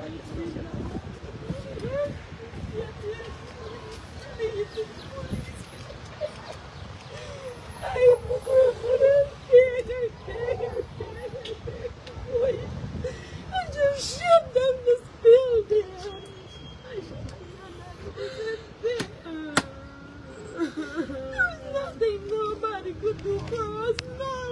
I just shut down this building. There's nothing nobody could do for us now.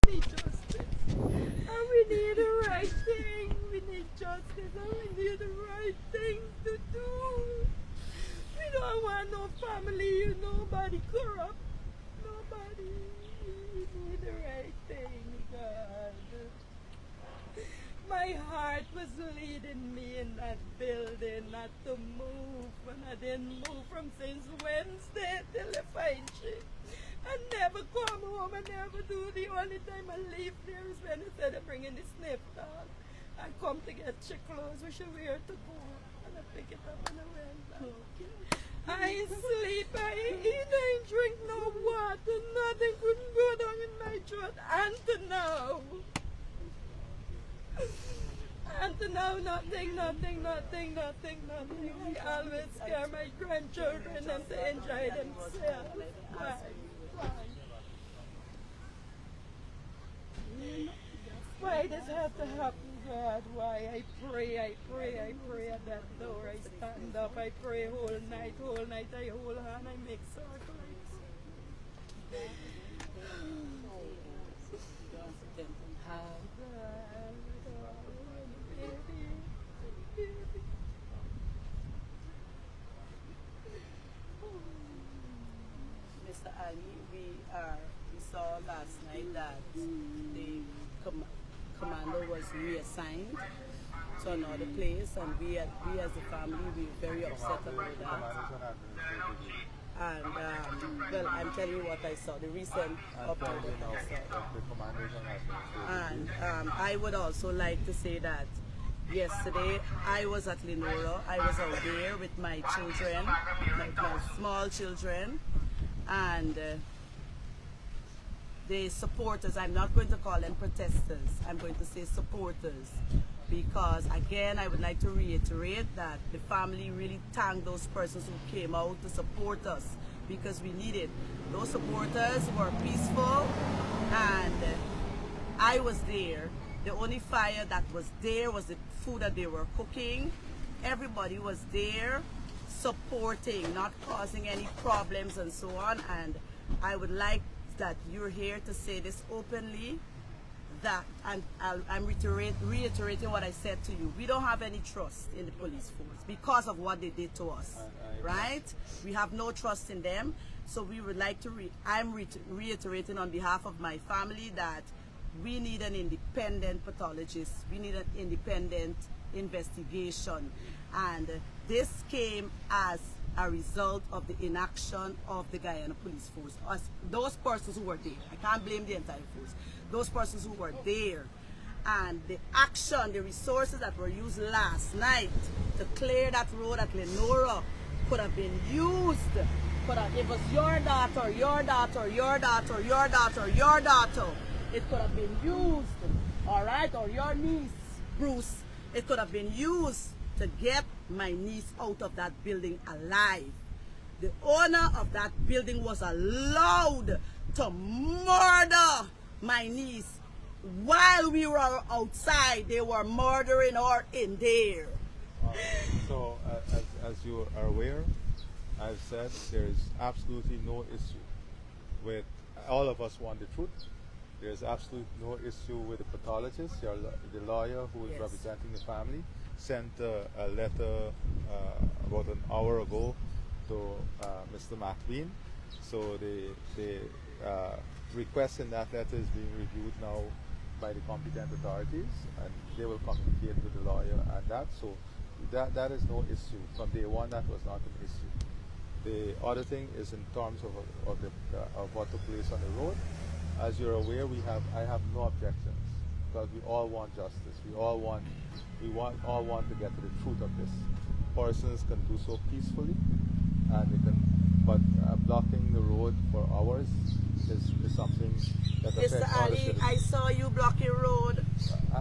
We need justice. And we need the right thing. We need justice and we need the right thing to do. We don't want no family, nobody corrupt. Nobody. We need the right thing, God. My heart was leading me in that building not to move, and I didn't move from since Wednesday till the fine shit. I never come home, I never do. The only time I leave there is when instead of bringing the sniff dog, I come to get your clothes, which I wear to go, and I pick it up and I went back. I ain't sleep, I ain't eat, I ain't drink no water, nothing couldn't go down in my throat, and to now. And to now, nothing. I always scare my grandchildren them to enjoy themselves. Why does it have to happen, God? Why? I pray at that door. I stand up, I pray whole night, I hold on, I make circles. Mr. Ali, we saw last night that the commander was reassigned to another place, and we as a family, we were very upset about that. And well, I'm telling you what I saw, the recent upload that I saw. And I would also like to say that yesterday I was at Lenora. I was out there with my children, my small children, and the supporters. I'm not going to call them protesters. I'm going to say supporters, because again, I would like to reiterate that the family really thank those persons who came out to support us, because we needed. Those supporters were peaceful, and I was there. The only fire that was there was the food that they were cooking. Everybody was there supporting, not causing any problems and so on. And I would like that you're here to say this openly, that, and I'm reiterating what I said to you. We don't have any trust in the police force because of what they did to us, right? We have no trust in them. So we would like to, I'm reiterating on behalf of my family that we need an independent pathologist. We need an independent investigation. And this came as a result of the inaction of the Guyana police force. Those persons who were there, I can't blame the entire force. Those persons who were there, and the action, the resources that were used last night to clear that road at Lenora could have been used. It was your daughter, your daughter, your daughter, your daughter, your daughter. It could have been used, all right, or your niece, Bruce. It could have been used to get my niece out of that building alive. The owner of that building was allowed to murder my niece while we were outside. They were murdering her in there. So, as you are aware, I've said there is absolutely no issue with, all of us want the truth. There's absolutely no issue with the pathologist. The lawyer who is representing the family sent a letter about an hour ago to Mr. McBean. So the request in that letter is being reviewed now by the competent authorities, and they will communicate with the lawyer and that. So that is no issue. From day one, that was not an issue. The other thing is in terms of what took place on the road. As you're aware, I have no objections, because we all want justice. We all want to get to the truth of this. Persons can do so peacefully, and they can, but blocking the road for hours is something that affects Mr. all the Ali, citizens. I saw you blocking road.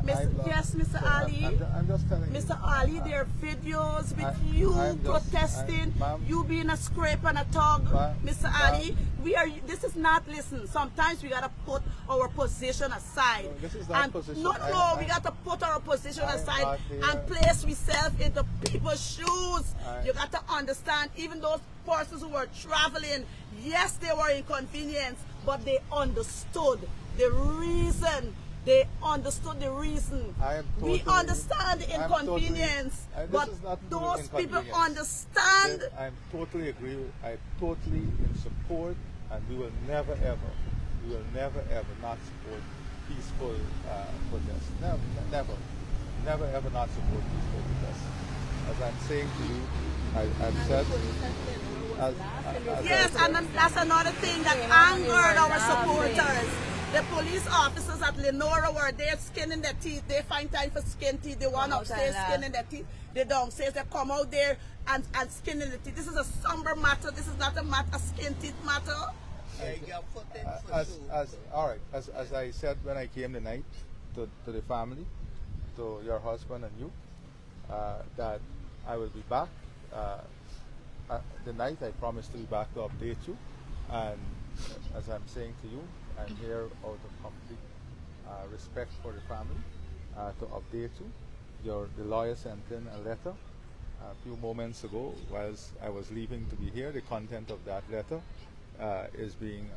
Yes, Mr. So Ali. I'm just telling you. Mr. Ali, there are videos with you I'm just- protesting, ma'am. you being a scrape and a tug. Mr. Ali, this is not, listen, sometimes we gotta put our position aside. No, this is not position. We gotta put our position I'm aside not here. and place ourselves into people's shoes. You got to understand, even those persons who were traveling, yes, they were inconvenienced, but they understood the reason. They understood the reason. We understand the inconvenience, but those people understand. I totally agree. I totally in support, and we will never ever not support peaceful protests. Never ever not support peaceful protests. As I'm saying to you, I've said. Yes, and that's another thing that angered our supporters. The police officers at Lenora were there skinning their teeth. They find time for skin teeth. The one upstairs skinning their teeth. The downstairs, they come out there and skinning the teeth. This is a somber matter. This is not a skin teeth matter. As I said when I came tonight to the family, to your husband and you, that I will be back. The night I promised to be back to update you, and as I'm saying to you, I'm here out of complete respect for the family to update you. The lawyer sent in a letter a few moments ago whilst I was leaving to be here. The content of that letter is being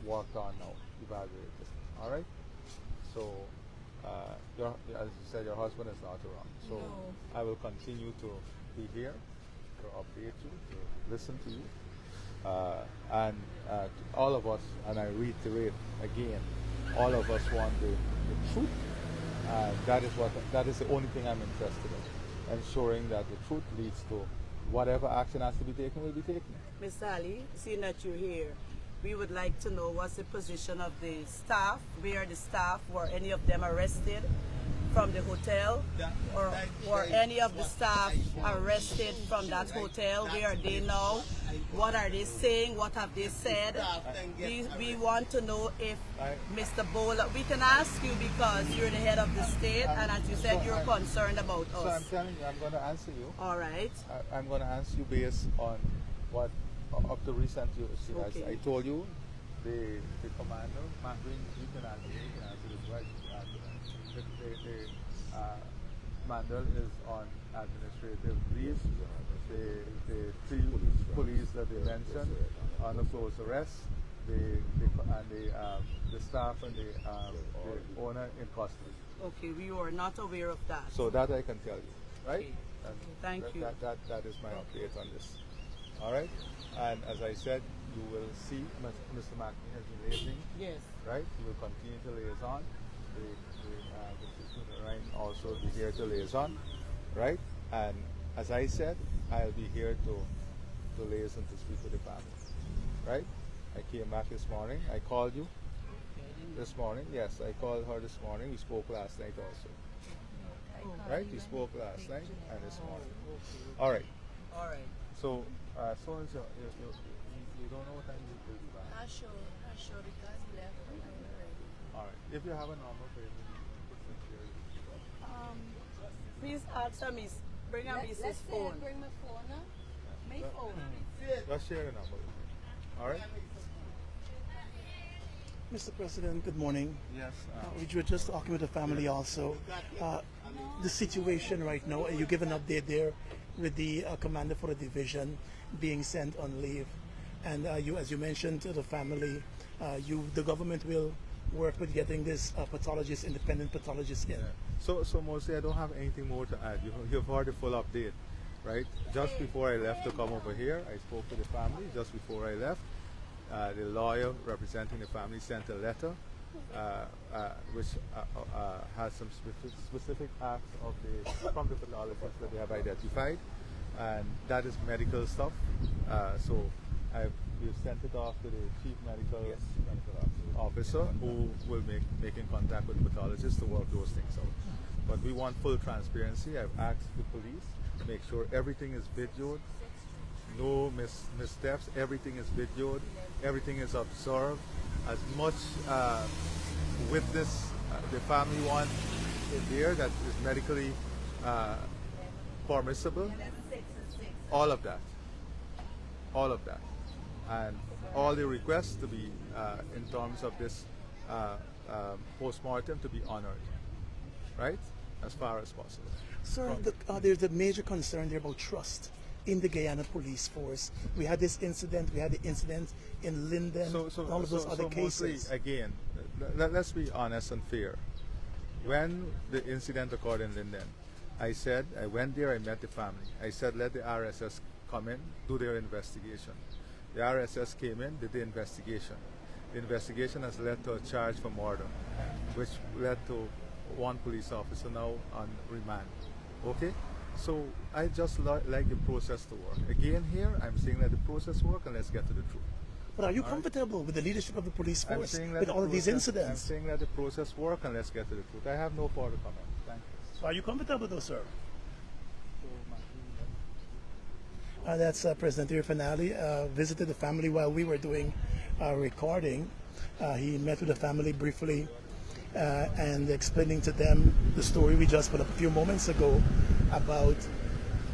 worked on now, evaluated. All right. So, as you said, your husband is not around. So I will continue to be here to update you, to listen to you. And to all of us, and I reiterate again, all of us want the truth. That is the only thing I'm interested in, ensuring that the truth leads to whatever action has to be taken will be taken. Ms. Ali, seeing that you're here, we would like to know what's the position of the staff, where the staff, were any of them arrested from the hotel, or were any of the staff arrested from that hotel? Where are they now? What are they saying? What have they said? We want to know if Mr. Bowler, we can ask you because you're the head of the state, and as you said, you're concerned about us. So I'm telling you, I'm going to answer you. All right. I'm going to answer you based on what up to recent years. Okay. As I told you, the commander, you can answer this right. The Mandel is on administrative leave. The three police that they mentioned under close arrest. The staff and the owner in custody. Okay, we were not aware of that. So that I can tell you, right? Okay. Thank you. That is my update on this. All right. And as I said, you will see Mr. McNeil has been liaising. Yes. Right. He will continue to liaison. Ryan also be here to liaison, right? And as I said, I'll be here to liaison to speak with the family, right? I came back this morning. I called you this morning. Yes, I called her this morning. We spoke last night also, right? We spoke last night and this morning. All right. All right. So as soon as you don't know what time you will be back. I sure because he left already. All right. If you have a number for him. Please ask her, bring her Mrs. phone. Bring my phone now. My phone. Let's share the number. All right. Mr. President, good morning. Yes. We were just talking with the family also. The situation right now, you give an update there with the commander for the division being sent on leave. And as you mentioned to the family, the government will work with getting this independent pathologist in. Yeah. So mostly I don't have anything more to add. You've heard the full update, right? Just before I left to come over here, I spoke to the family. Just before I left, the lawyer representing the family sent a letter which has some specific acts from the pathologists that they have identified, and that is medical stuff. So we've sent it off to the chief medical officer, who will make in contact with the pathologist to work those things out. But we want full transparency. I've asked the police to make sure everything is videoed, no missteps, everything is videoed, everything is observed. As much witness the family want it there that is medically permissible, all of that, and all the requests to be in terms of this postmortem to be honored, right, as far as possible. Sir, there's a major concern there about trust in the Guyana police force. We had this incident, we had the incident in Linden, all of those other cases. Mostly, again, let's be honest and fair. When the incident occurred in Linden, I said, I went there, I met the family. I said, let the RSS come in, do their investigation. The RSS came in, did the investigation. The investigation has led to a charge for murder, which led to one police officer now on remand. Okay? So I just like the process to work. Again here, I'm saying let the process work and let's get to the truth. But are you comfortable with the leadership of the police I'm force saying with all of these I'm incidents? saying let the process work and let's get to the truth. I have no further comment. Thank you. So are you comfortable though, sir? That's President Irfanali visited the family while we were doing recording. He met with the family briefly and explaining to them the story we just put up a few moments ago about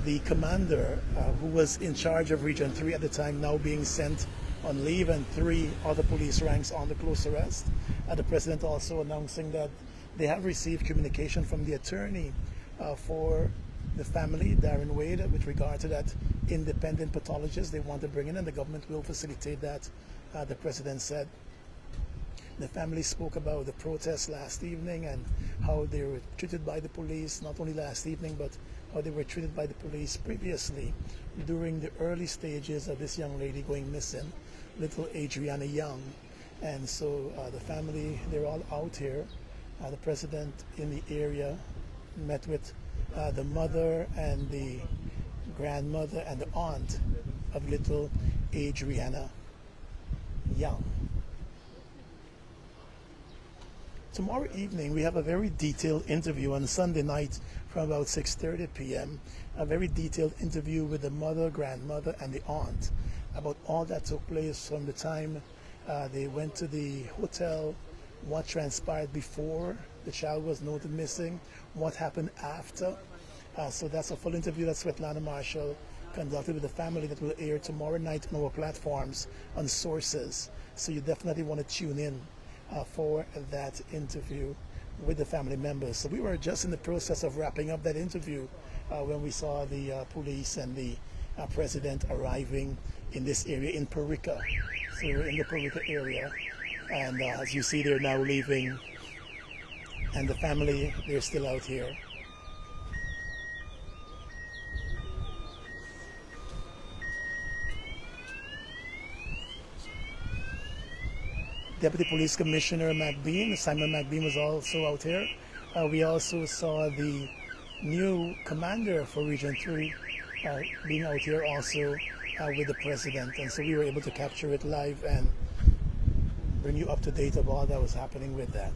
the commander who was in charge of Region 3 at the time now being sent on leave, and 3 other police ranks on the close arrest. The president also announcing that they have received communication from the attorney for the family, Darren Wade, with regard to that independent pathologist they want to bring in, and the government will facilitate that, the president said. The family spoke about the protest last evening and how they were treated by the police, not only last evening, but how they were treated by the police previously during the early stages of this young lady going missing, little Adrianna Younge. And so the family, they're all out here. The president in the area met with the mother and the grandmother and the aunt of little Adrianna Younge. Tomorrow evening we have a very detailed interview on Sunday night from about 6:30 p.m. A very detailed interview with the mother, grandmother and the aunt about all that took place from the time they went to the hotel, what transpired before the child was noted missing, what happened after. So that's a full interview that Svetlana Marshall conducted with the family that will air tomorrow night on our platforms on Sources. So you definitely want to tune in for that interview with the family members. So we were just in the process of wrapping up that interview when we saw the police and the president arriving in this area in Parika. So we're in the Parika area, and as you see, they're now leaving, and the family, they're still out here. Deputy Police Commissioner Simon McBean was also out here. We also saw the new commander for Region 3 being out here also with the president. And so we were able to capture it live and bring you up to date of all that was happening with that.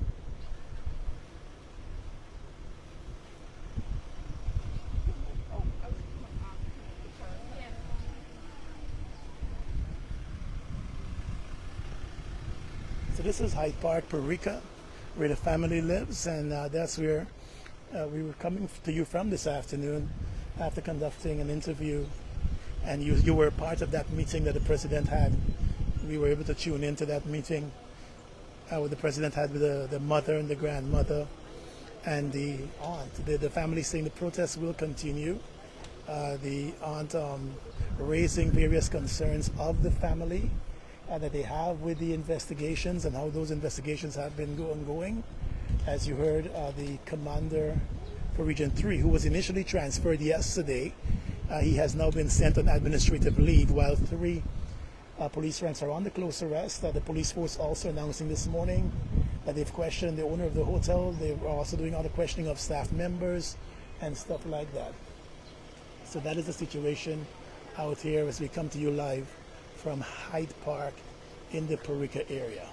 So this is Hyde Park, Parika, where the family lives, and that's where we were coming to you from this afternoon after conducting an interview, and you were part of that meeting that the president had. We were able to tune into that meeting what the president had with the mother and the grandmother and the aunt. The family saying the protest will continue. The aunt raising various concerns of the family that they have with the investigations and how those investigations have been ongoing. As you heard, the commander for Region 3, who was initially transferred yesterday, he has now been sent on administrative leave, while 3 police ranks are on the close arrest. The police force also announcing this morning that they've questioned the owner of the hotel. They're also doing all the questioning of staff members and stuff like that. So that is the situation out here as we come to you live from Hyde Park in the Parika area.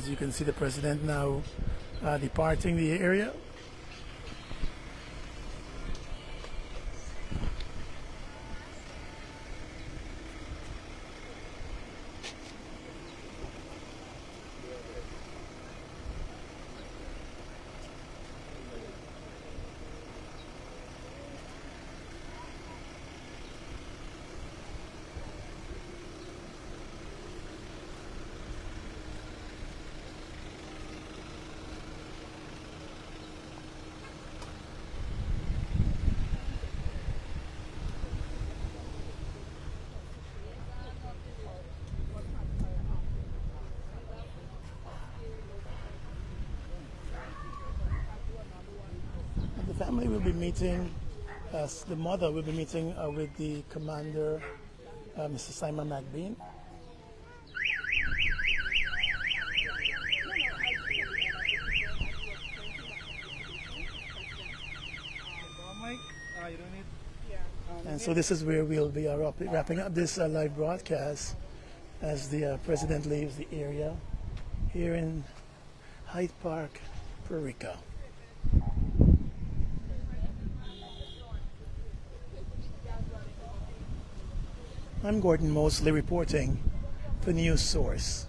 As you can see, the president now departing the area. The family will be meeting, the mother will be meeting with the commander, Mr. Simon McBean. And so this is where we'll be wrapping up this live broadcast as the president leaves the area here in Hyde Park, Puerto Rico. I'm Gordon Mosely reporting for News Source.